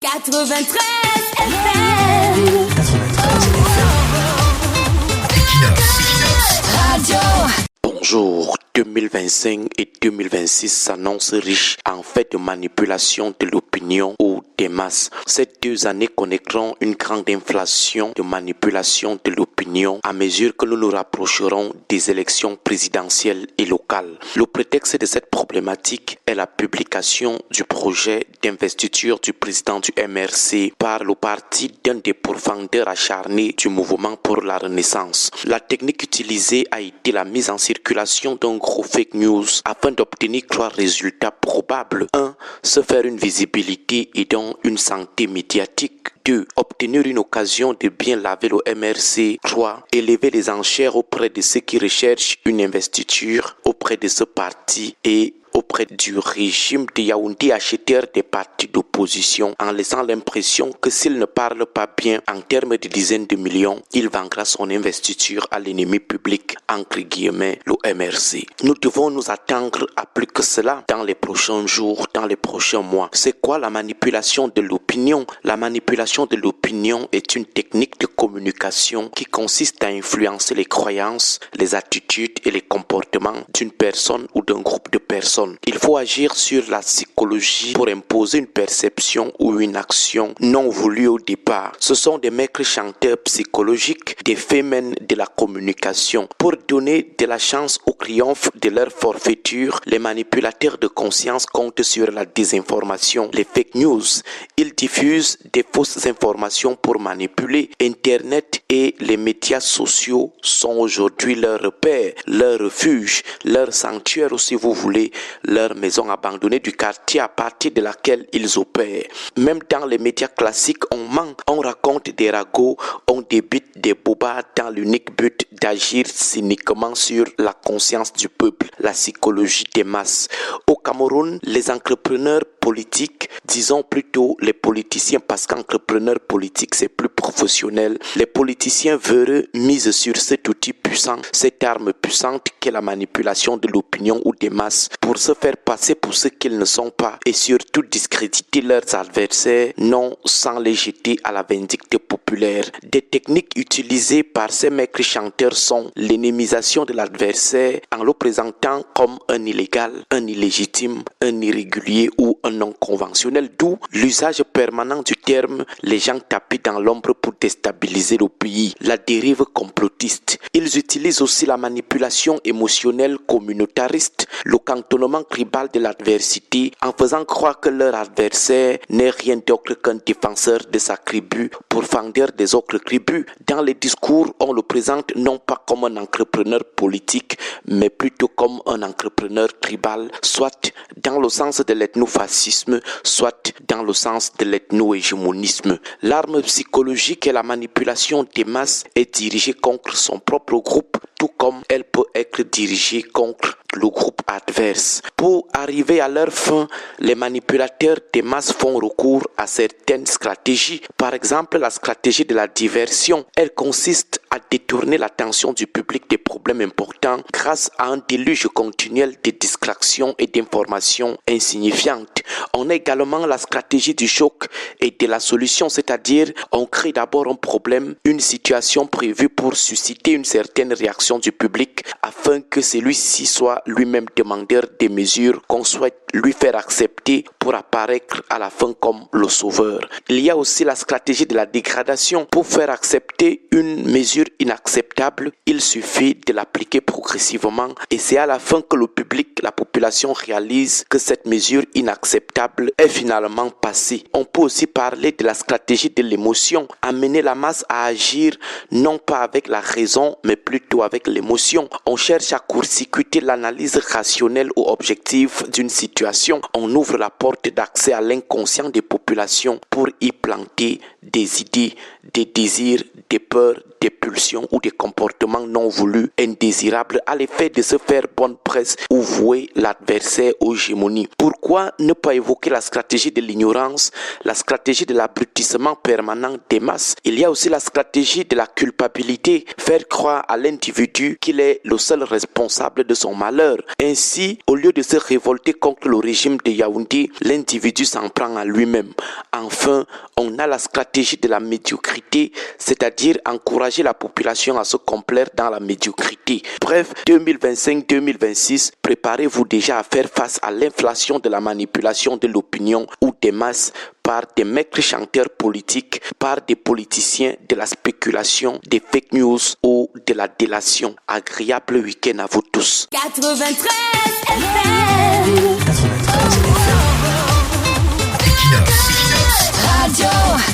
93 FM. 93 Equinox Radio. Bonjour, 2025 et 2026 s'annoncent riches en fait de manipulation de l'opinion ou des masses. Ces 2 années connaîtront une grande inflation de manipulation de l'opinion à mesure que nous nous rapprocherons des élections présidentielles et locales. Le prétexte de cette problématique est la publication du projet d'investiture du président du MRC par le parti d'un des pourfendeurs acharnés du mouvement pour la Renaissance. La technique utilisée a été la mise en circulation d'un gros fake news afin d'obtenir 3 résultats probables. 1. Se faire une visibilité et donc une santé médiatique. 2. Obtenir une occasion de bien laver le MRC. 3. Élever les enchères auprès de ceux qui recherchent une investiture auprès de ce parti et auprès du régime de Yaoundé, acheteur des partis d'opposition, en laissant l'impression que s'il ne parle pas bien en termes de dizaines de millions, il vendra son investiture à l'ennemi public, entre guillemets, le MRC. Nous devons nous attendre à plus que cela dans les prochains jours, dans les prochains mois. C'est quoi la manipulation de l'opinion? La manipulation de l'opinion est une technique de communication qui consiste à influencer les croyances, les attitudes et les comportements d'une personne ou d'un groupe de personnes. Il faut agir sur la psychologie pour imposer une perception ou une action non voulue au départ. Ce sont des maîtres chanteurs psychologiques, des fémènes de la communication. Pour donner de la chance au triomphe de leur forfaiture, les manipulateurs de conscience comptent sur la désinformation, les fake news. Ils diffusent des fausses informations pour manipuler. Internet et les médias sociaux sont aujourd'hui leur repère, leur refuge, leur sanctuaire ou si vous voulez, leur maison abandonnée du quartier à partir de laquelle ils opèrent. Même dans les médias classiques, on ment, on raconte des ragots, on débite des bobards dans l'unique but d'agir cyniquement sur la conscience du peuple, la psychologie des masses. Au Cameroun, les entrepreneurs politiques, disons plutôt les politiciens, parce qu'entrepreneur politique c'est plus professionnel, les politiciens véreux misent sur cet outil puissant, cette arme puissante qu'est la manipulation de l'opinion ou des masses pour se faire passer pour ce qu'ils ne sont pas et surtout discréditer leurs adversaires, non sans les jeter à la vindicte populaire. Des techniques utilisées par ces maîtres chanteurs sont l'énémisation de l'adversaire en le présentant comme un illégal, un illégitime, un irrégulier ou un non conventionnel, d'où l'usage permanent du terme les gens tapis dans l'ombre pour déstabiliser le pays, la dérive complotiste. Ils utilisent aussi la manipulation émotionnelle communautariste, le cantonnement tribal de l'adversité en faisant croire que leur adversaire n'est rien d'autre qu'un défenseur de sa tribu, pourfendeur des autres tribus. Dans les discours, on le présente non pas comme un entrepreneur politique, mais plutôt comme un entrepreneur tribal, soit dans le sens de l'ethnofascisme, soit dans le sens de l'ethno-hégémonisme. L'arme psychologique et la manipulation des masses est dirigée contre son propre groupe, tout comme elle peut être dirigée contre le groupe adverse. Pour arriver à leur fin, les manipulateurs des masses font recours à certaines stratégies. Par exemple, la stratégie de la diversion. Elle consiste à détourner l'attention du public des problèmes importants grâce à un déluge continuel de distractions et d'informations insignifiantes. On a également la stratégie du choc et de la solution, c'est-à-dire on crée d'abord un problème, une situation prévue pour susciter une certaine réaction du public afin que celui-ci soit lui-même demandeur des mesures qu'on souhaite lui faire accepter pour apparaître à la fin comme le sauveur. Il y a aussi la stratégie de la dégradation. Pour faire accepter une mesure inacceptable, il suffit de l'appliquer progressivement et c'est à la fin que le public, la population réalise que cette mesure inacceptable est finalement passée. On peut aussi parler de la stratégie de l'émotion, amener la masse à agir non pas avec la raison mais plutôt avec l'émotion. On cherche à court-circuiter l'analyse rationnelle ou objective d'une situation. On ouvre la porte d'accès à l'inconscient des populations pour y planter des idées, des désirs, des peurs, des pulsions ou des comportements non voulus, indésirables, à l'effet de se faire bonne presse ou vouer l'adversaire aux hégémonies. Pourquoi ne pas évoquer la stratégie de l'ignorance, la stratégie de l'abrutissement permanent des masses? Il y a aussi la stratégie de la culpabilité, faire croire à l'individu l'individu qu'il est le seul responsable de son malheur. Ainsi, au lieu de se révolter contre le régime de Yaoundé, l'individu s'en prend à lui-même. Enfin, on a la stratégie de la médiocrité, c'est-à-dire encourager la population à se complaire dans la médiocrité. Bref, 2025-2026, préparez-vous déjà à faire face à l'inflation de la manipulation de l'opinion ou des masses par des maîtres chanteurs politiques, par des politiciens, de la spéculation, des fake news ou de la délation. Agréable week-end à vous tous. 93 FM.